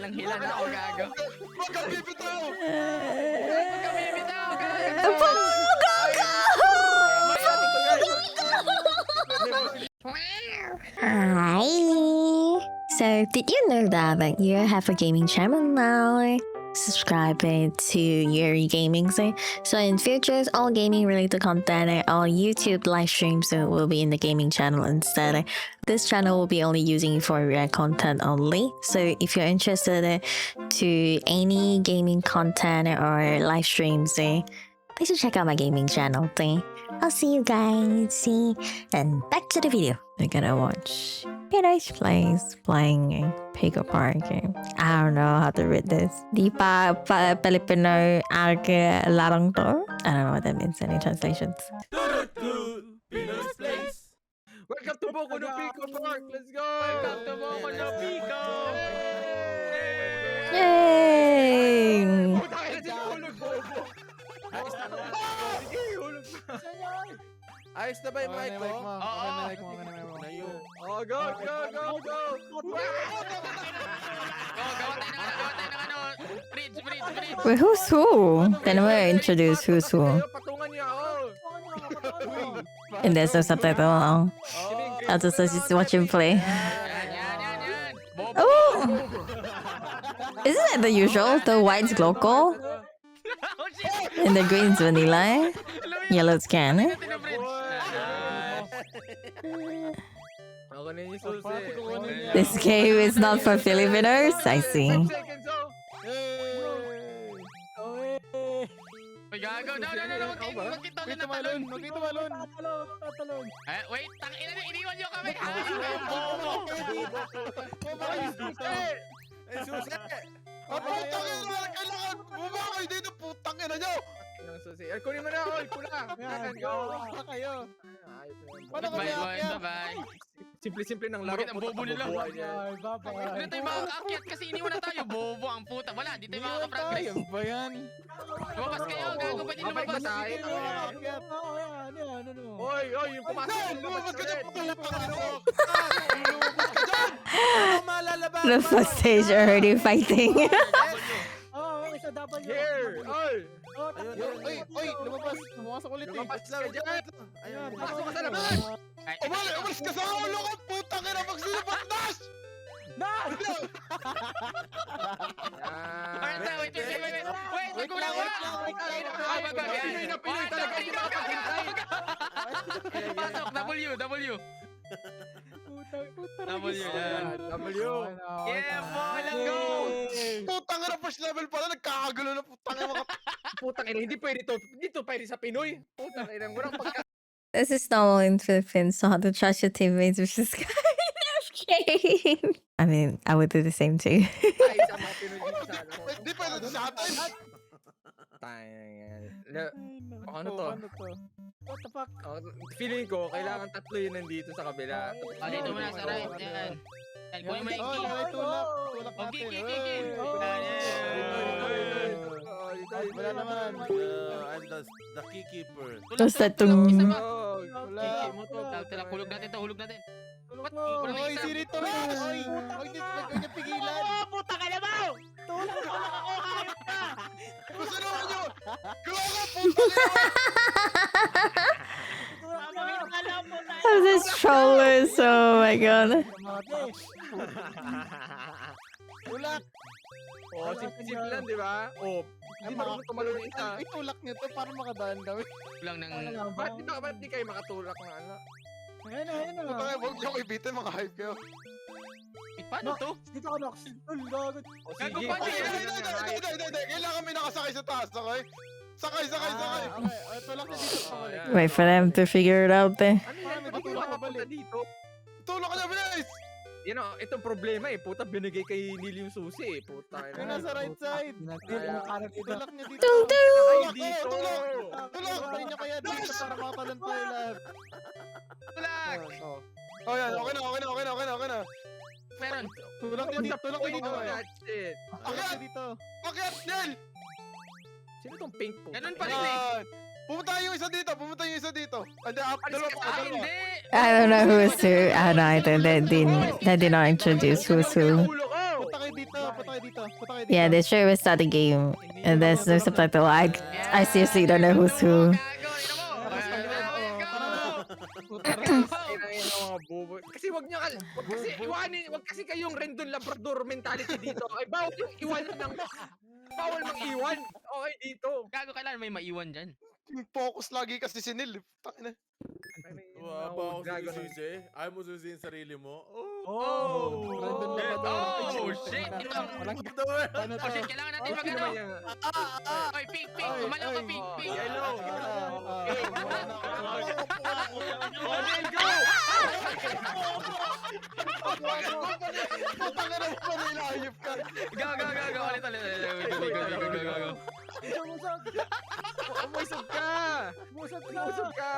hilang-hila na ako, gago. Huwag kang bibitaw! Huwag kami bitaw, gago! Hi! So, did you know that you have a gaming channel now? Subscribe it to your gaming so in futures all gaming related content all YouTube live streams will be in the gaming channel instead. This channel will be only using for React content only. So if you're interested to any gaming content or live streams, please check out my gaming channel. I'll see you guys. And back to the video. We're gonna watch Paradise Place playing Pico Park. I don't know how to read this. Di pa Filipino larang to. I don't know what that means. Any translations? Pinoy's Place! Welcome to Boku no Pico Park! Let's go! Welcome to Boku no Pico! Yay! Ayos na ba yung mic mo? Oh, go, go, go, go! Wait, who's who? Then we'll introduce who's who. Patungan niya ako! And there's no subtitle. I'll just watch him play. Oh! Isn't that the usual? The white's local? And the green's vanilla? Yellow's can? This game is not for Filipinos? I see. Gago, no. Wait, tangina na, iniwan nyo kami. Kailangan bumakay dito, putang ina nyo! Kunin mo na, Ol, kulang! Go! Paano kami aakyat? Bye. Simple-simple ng laro. Bakit ang bobo nila? Hindi tayo makakaakyat kasi iniwan na tayo. Bobo ang puta. Wala, di tayo makaka-progress. Ba yan? Lumabas kayo, gago. Pwede lumabas. Oy, yung pumasok. Lumabas ka dyan! The first stage already fighting. Here! Oy! Oy, lumabas ulit eh. Lumabas ka dyan! Pasok ka sa labas! Umalis ka sa ulo ko! Putang ina! Magsilabas, Nash! Wait, nagkulang wala. Pinoy na Pinoy talaga, hindi makapaghintay. Pasok, W. W yan. W. Yeah, boy, let's go. Putang ina, first level pala. Nagkakagulo na putang ina. Putang ina, hindi pwede to. Dito pwede sa Pinoy. Putang ina, walang pagka... This is normal in Philippines, so how to trust your teammates, which is kind of game. I mean, I would do the same too. Ay, sa mga Pinoy dito sa ano. Hindi pwede sa atin. Ano to? What the fuck? Feeling ko, kailangan tatlo yun nandito sa kabila. Dito mo na sa right. Yan. Kunin mo yung Oh, key. tulak Okay, natin. key. Wala naman. I'm the key keeper. What's that? Hulog natin to, hulog natin. Tulak mo. Oy, si Rito. Oy, huwag niyo pigilan. Puta ka na ba? Tulak ako. Hayop ka. Gusto naman nyo! Gawa ka, putang ina! This trollers, oh my god. Tulak. Oh, simple lang, di ba? Oh, hindi marunong tumalon yung isa. Ay, tulak niyo to para makadaan daw. Kulang ng... Ba't di kayo makatulak na ano? Ayun na. Putang ina, huwag nyo ibitin, mga hype kayo. Paano to? Dito ka, Nox. Gago. Gago pa niya. Hindi. Kailangan may nakasakay sa taas, okay? Sakay! Okay, tulak niyo dito pa ulit. Wait for them to figure it out there. Ano yan? Matulak ka pa dito. Tulak ka na, bilis! Yan o, itong problema eh. Puta, binigay kay Neil yung susi eh. Puta. Yung nasa right side. Tulak niyo dito. Ay, dito! Tulak! Tulak niyo kaya dito para makatalon tayo lahat. Tulak! Oh, yan. Okay na. Meron. Tulak niyo dito. Tulak niyo dito. That's it. Tulak niyo dito. Akyat, Neil! Sino tong pink po? Ganun pa rin eh. Pumunta yung isa dito. Andi, dalawa pa. Hindi! I don't know who's who. I don't know. They did not introduce who's who. Punta kayo dito. punta kayo dito. Punta kayo dito. Yeah, they sure will start the game. And there's no subtitle. I seriously don't know who's who. Mga bobo. Kasi wag niyo kasi iwanin, wag kasi kayong random labrador mentality dito. Ay bawal yung iwan ng bawal mag-iwan. Okay dito. Gago, kailan may maiwan dyan? Focus lagi kasi si Neil. Tangina. Wala ako sisisi. Ayaw mo sisihin sarili mo. Oh! Random shit. labrador. Oh, shit. Ito. Paano Oh to? shit, kailangan natin Sino mag-ano. ba yan? Oy, pink, kumalaw ka, pink. Hello. Neil, go! Putang ina mo, Neil. Ayop ka. Go. Ulit. Go. Umusog ka. Umusog ka.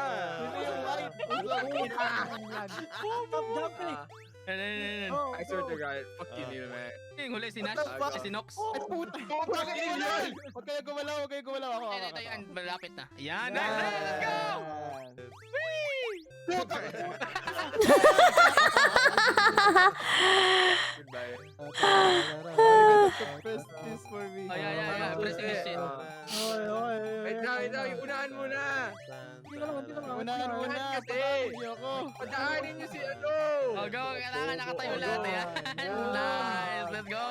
I swear to God. Fuck you, Neil, man. Yung huli, si Nash, si Nox. Putang ina yan. Huwag kayo gumalaw, huwag kayo gumalaw. Ako. Ito, yan, malapit na. Yan, let's go! Goodbye. Press this for me. Oh, yeah. Press this shit. Wait lang. Unahan muna. Unahan muna. Kasi. Padaanin niyo si ano. Oh, go. Kailangan nakatayo lahat, yan. Nice, let's go.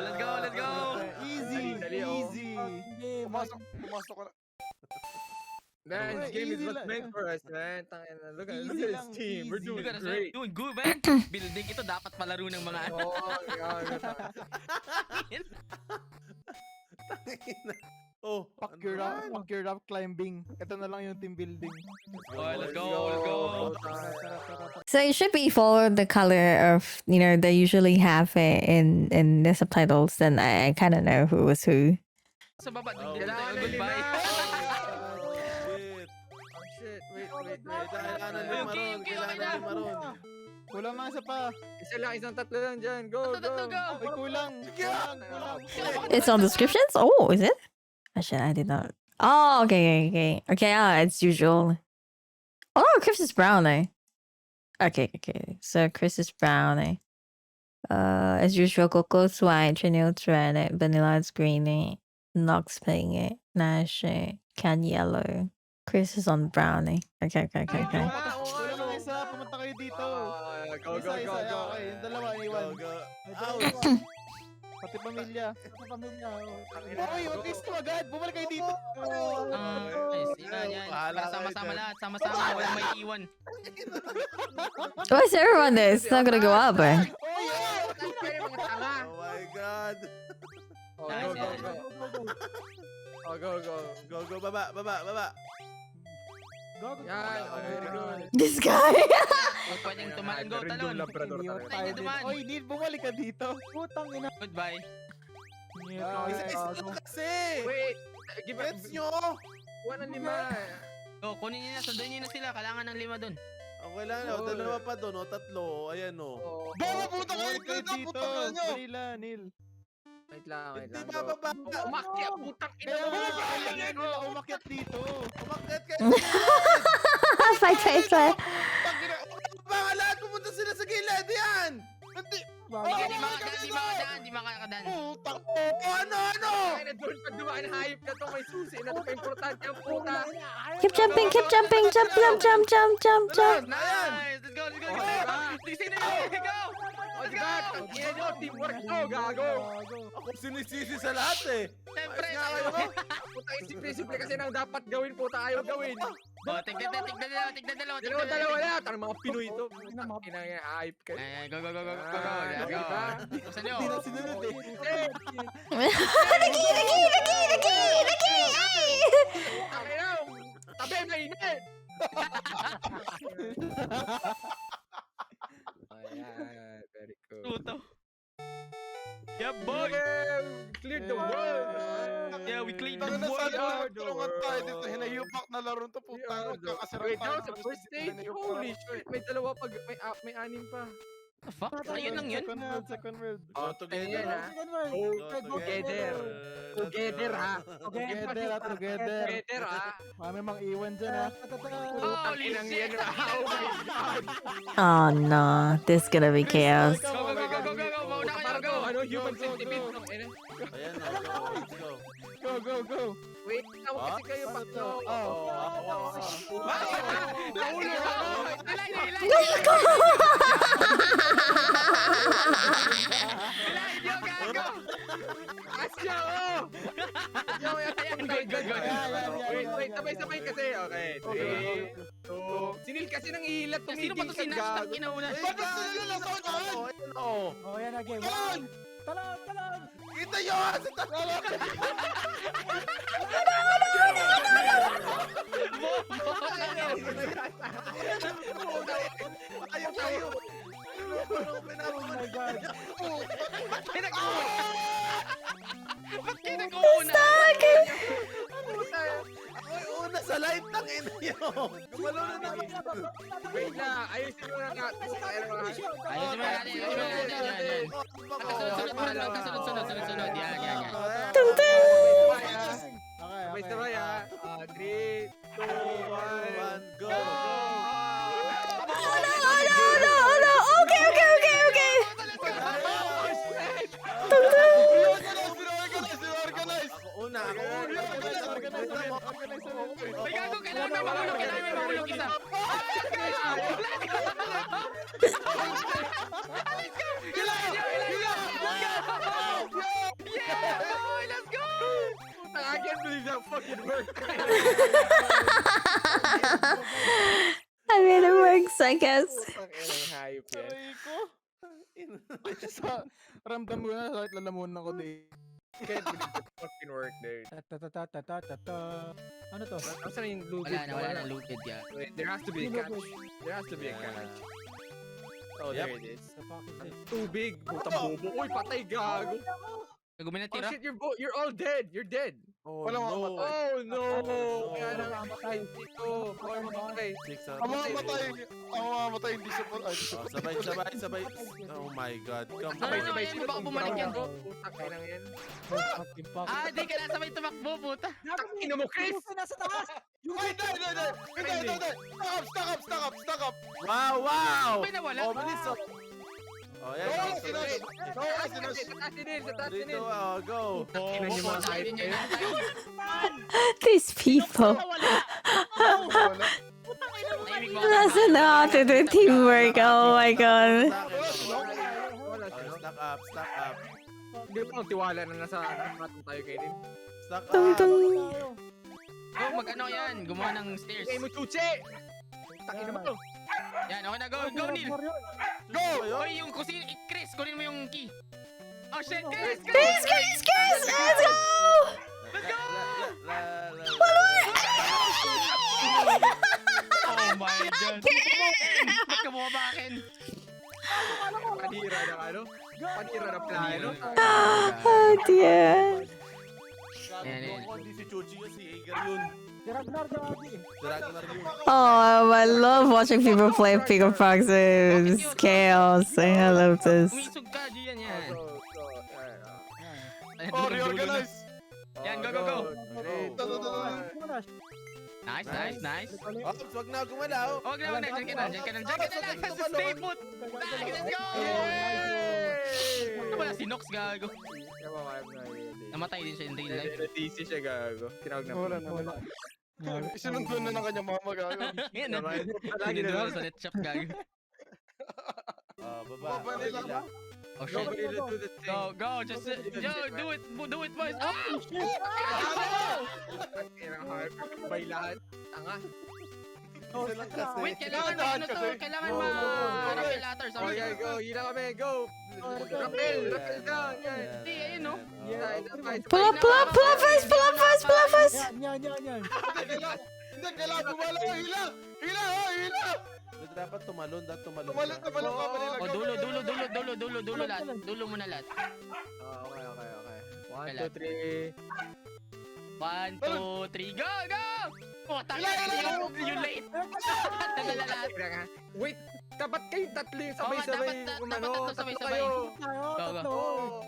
Let's go. Easy. Dali, oh. Easy. Pumasok ka na. Man, this game is what's meant for us, man. Tangina, look at this lang, team. We're easy. doing Doing great. good, man. Building ito dapat palaro ng mga ano. Oh, God. Oh, Fuck your rock climbing. Ito na lang yung team building. Oh, let's go. So it should be follow the color of they usually have it in the subtitles. Then I kind of know who was who. Sa baba, Oh, dito tayo. kailangan Goodbye. shit. Oh, shit. Wait. Kailangan lima ron. Kailangan lima ron. Kulang mga isa pa. Isa lang, isang tatlo lang dyan. Go. Ay, kulang. It's on descriptions. Oh, is it? Actually, I did not. Oh, okay. It's usual. Oh, Chris is brown. Okay. So Chris is brown. As usual, Coco's white, Trinil's red, Vanilla's green, Nox pink, Nash, Can yellow. Chris is on brown. Okay. Kulang mga isa. Pumunta kayo dito. Go. Okay, yung dalawa, iwan. Go. Pati pamilya. Okay, huwag kayo agad. Bumalik kayo dito. Nice. Yan. Bahala kayo Sama-sama dyan. lahat. Sama-sama. Walang may iwan. Why is everyone there? It's not gonna go up. Oh my God. Go. Baba. Yan. Very good. This guy. Pwedeng tumalan. Go, talon. Tayo din. Oy, Neil, bumalik ka dito. Putang ina. Goodbye. Isa kasi. Wait. Give it. Gets nyo. One and lima. Go, kunin niyo na. Sunduin niyo na sila. Kailangan ng 5 dun. Okay lang. O, dalawa pa doon. O, tatlo. Ayan o. Bobo, putang ina. Bumalik kayo dito. Putang ina nyo. Dali lang, Neil. Wait lang. Hindi bababa. Umakyat, putang ina. Kaya nga, kaya umakyat dito. Umakyat kayo. Fight. Baka lahat pumunta sila sa gilid. Yan. Di makakadan. Putang. Ano? Ay, na doon pag dumaan hayop na to, may susi na to, importante ang puta. Keep jumping. Jump. Nice. Let's go. Sino yun? Go. O, diba? Tangina nyo, teamwork to, gago. Ako sinisisi sa lahat eh. Siyempre. Ayos nga kayo. Puta, simple kasi nang dapat gawin, puta, ayaw gawin. Oh, tignan dalawa. Dalawa na, tarang mga Pinoy to. Ina nga, hype ka. Ay, go. Let's go. Buksan nyo. Hindi na sinunod eh. Tangina, tabi, mainit. Ayan, very cool. Puto. Yeah, boy. Yeah, cleared the world. Yeah, we cleaned the Tangina, world. sana tulungan tayo dito. Hinayupak na laro to, putang. Magkakasira Wait, tayo. now sa first stage, holy shit, may dalawa pag, may anim pa. The fuck? Ayun lang yun? Second world. Oh, Ayan, together. ha? Together. Together, ha? Together, Together, ha? Mami mang iwan dyan ha. Holy Inang shit. yan, oh my God. Oh no, this is gonna be chaos. Go. Mauna kayo, go. human centipede. Ang ina. Ayan na, go, let's go. Go. Wait, tawag kasi kayo pa. Nahulog ako. Ilay. Ilay, yo, gago. Asya, oh! Wait, sabay-sabay kasi. Okay, 3, 2. Sinil kasi nang ihilat. Sino pa to si Nash? Tang inauna. Oh, yan na game. Talon! Kita yun! Ayaw tayo! Oh my God. Ba't kayo nag-uuna? Ako'y una sa light ng ina yun! Tumalo na naman! Wait na, ayusin mo na nga. Ayusin mo natin. Yan. Magkasunod. Yan. Sabay-sabay ah. 3, 2, 1, Go! Okay. Organize! Ako una! Ay, gago, kailangan may mahulog isa. Let's go! I can't believe that fucking worked. I mean, it works, I guess. Hayop yan. Aray ko. Sa ramdam ko na sakit lalamunan ako din. Can't believe that fucking worked, dude. Ta. Ano to? Asan yung lugid? Wala na looted yan. Wait, there has to be a catch. There has to be a catch. Oh, there it is. The fuck is this? Too big. Putang bobo. Uy, patay gago. Gagawin na Oh tira. shit, you're all dead. You're dead. Oh Walang no! Oh no. Kaya no. na mamatay dito. Kaya mamatay. Ako mamatay, hindi siya po. Sabay. Oh my God, come Sabay, on. sabay. Baka bumalik yan, bro. Putak na lang yan. Fucking fuck. Di ka na sabay tumakbo, puta. Ina mo, Chris. Nasa taas! Hindi! Stock up! Wow! May nawala. Oh, bilis oh. Oh, yan. Dito, go. These people. Doesn't know how to do teamwork. Oh my God. Stack up. Hindi mo tiwala na nasa natin tayo kainin. Stack Tung up. tung. Mag-ano yan. Gumawa ng stairs. Kaya mo, Chuche! Takin naman to. Yan, okay na. Go, Neil. Go! Hoy, yung kusin, Chris, kunin mo yung key. Oh shit, Chris! Chris! Let's go! Let's go! Follow Oh my God. Ba't ka bumaba akin? Panira na ano? Panira na plano. Oh dear. Yan. Hindi si Chuchi yun, si Agar yun. Ragnar. Ragnar yun. Oh, I love watching people play Pick of Foxes. Chaos. I love this. Umisog ka, Gian yan. Oh, reorganize! Yan, go. Nice. Ops, wag na gumalaw. Huwag na. Diyan ka na lang. Stay put. Let's go! Ano wala si Nox, gago? Namatay din siya in real life. DC siya gago. Tinawag na. Wala. Sinundo na ng kanyang mama gago. Yan na. Lagi na Sinunod sa net shop, gago. Baba nila. Oh shit. Go. Just do it, boys. Oh! Bay lahat. Tanga. Isa lang kasi. Wait, kailangan rappel ladders. Okay, go. Yun na kami. Go. Rappel down. Yan. Hindi, ayun no. Pull up first. Yan. Hindi, kailangan bumala. Hila! Dapat tumalon. Tumalon ka nila. Oh, dulo lahat. Dulo muna lahat. Okay. 1, 2, 3, go! Puta, you late. Tagal na lahat. Wait, dapat kayo tatlo yung Oo nga, sabay-sabay. dapat to sabay-sabay. Go.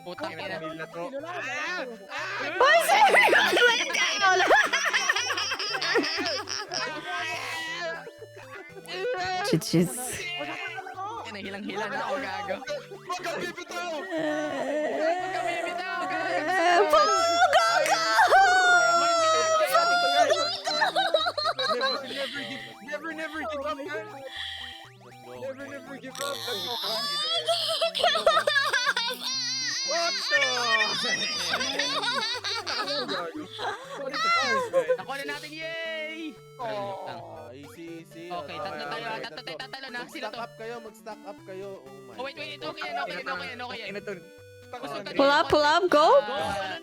Puta, ina. Why is everyone laying down? Ina, Chis. hilang-hila na ako gago. Huwag kang bibitaw! Huwag kami bitaw, gago. Go, go! Never give up, guys. Never give up. What Nakuha na natin, yay! Easy. Okay, tatlo tayo. Tatlo na. Sino to? Stack up kayo, mag-stack up kayo. Oh my Oh, wait. Okay yan. Pull up, go.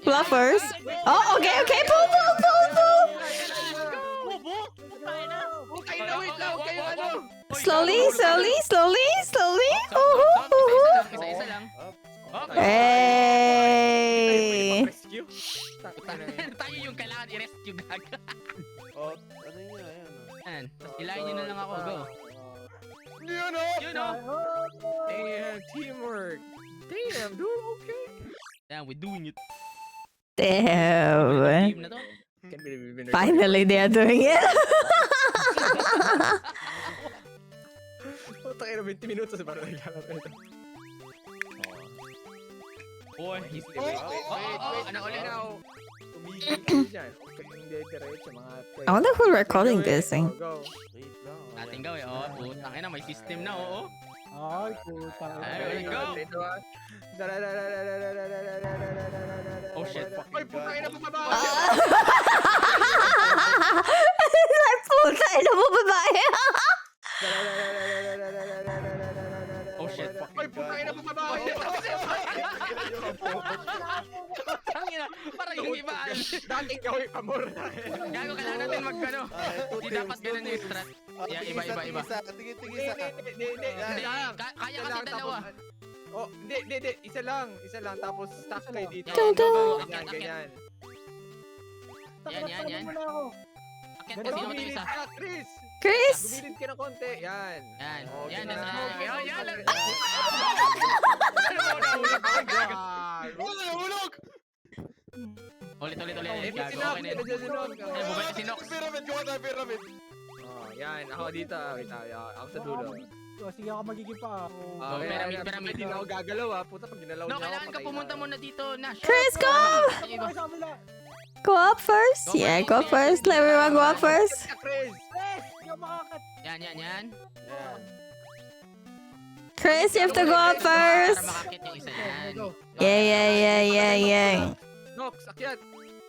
Pull up first. Oh, okay. Pull. Okay na, wait lang. Okay, ano? Slowly. Isa lang. Hey. Rescue? Tayo yung kailangan i-rescue, gago. Oh, ano yun? Ayan. Yan. Tapos ilayin nyo na lang ako. Go. Yun o! Damn, teamwork. Damn, dude, okay. Damn, we're doing it. Damn. Team na to. Can't believe we've been Finally, they are doing it. Tayo na 20 minutos para naglalaro ito. Boy. Wait. Ano ulit? Tumigil kayo dyan. Huwag kayong diretso, mga... I wonder who recording this thing. Go. Wait lang. Ating gawin. Oh, putang ina, may system na, oo. Ay, puta. Ay, go. Oh, shit. Ay, puta ina, bumaba! Puta, ina mo babae. Oh, shit. Ay, puta ina, bumaba! Tangina, parang yung iba. Dating gawin pa more. Gago, kailangan natin mag-ano. Di dapat ganun yung strat. Yeah, iba. Hindi, Kaya kasi dalawa. Oh, hindi. Isa lang. Tapos stack kayo dito. Ganyan. Yan. Akit kasi yung Gumilid isa. ka, Chris! Chris. Gumilid ka ng konti. Yan. Yan. Oh, Yan. ganun. Yan. Hulog! Ulit. Eh, Gago, sinok. okay na yun. Sinok. Eh, bumalik si Nox. Pyramid, gawa tayo pyramid. Oh, yan. Ako dito. Wait, ako sa dulo. Sige ako magiging pa. Okay, pyramid. Hindi na ako gagalaw Puta, pag ginalaw No, niya ako, kailangan ka patay pumunta na. muna dito, Nash. Chris, go. Iba. Sa kabila. Go up first. Yeah, go first. Let everyone go up first. Ka, Chris! Hindi ako makakat. Yan. Chris, you have to go up first. Para makakit yung isa yan. Yeah. Nox, akyat!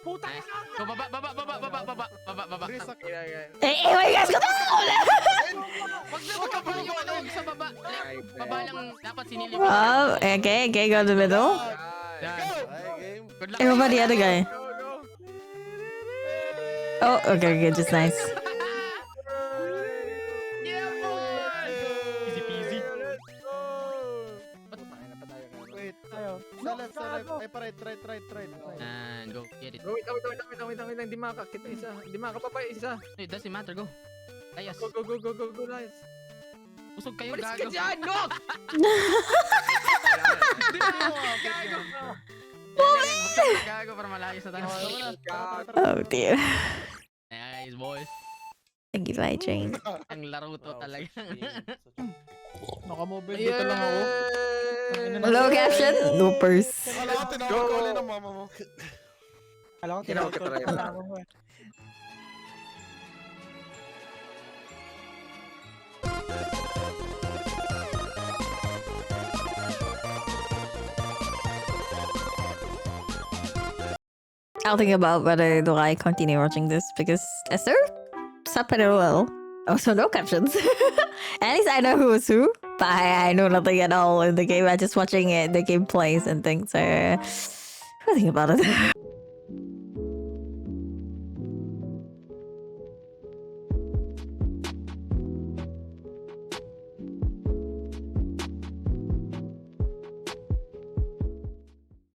Puta Nice. ka. Go, baba. Chris, Yan. Hey, wait, guys, go down. Wag sa baba yung ano, wag sa baba. Baba lang dapat sinili mo. Oh, okay, go to the middle. Yan. Ay, game. Good luck. Hey, what about the other guy? Go! Oh, okay, just nice. Yeah, boy! Easy peasy. Let's go! wait. Tayo. Sa left. Ay, pa right. And go, get it. Go, wait lang. Hindi makakakit na isa. Hindi makakapapa isa. It doesn't matter, go. Ayos. Go, guys. Usog kayo, Malis ka gago. dyan, Nox! Di ba? Gago. Gago para malayos na tayo. Oh dear. Nice, boys. Thank you, Light Train. Ang laro to talaga. Naka-mobile dito lang ako. Hello, caption. Loopers. Alam ko, tinawag ko ulit ng mama mo. Alam ko, Tinawag ka tinawag talaga. ko mo eh. I'll think about whether do I continue watching this because Esther subtitled well. Also, no captions. At least I know who is who, but I know nothing at all in the game. I'm just watching it, the gameplays and things. I'll think about it.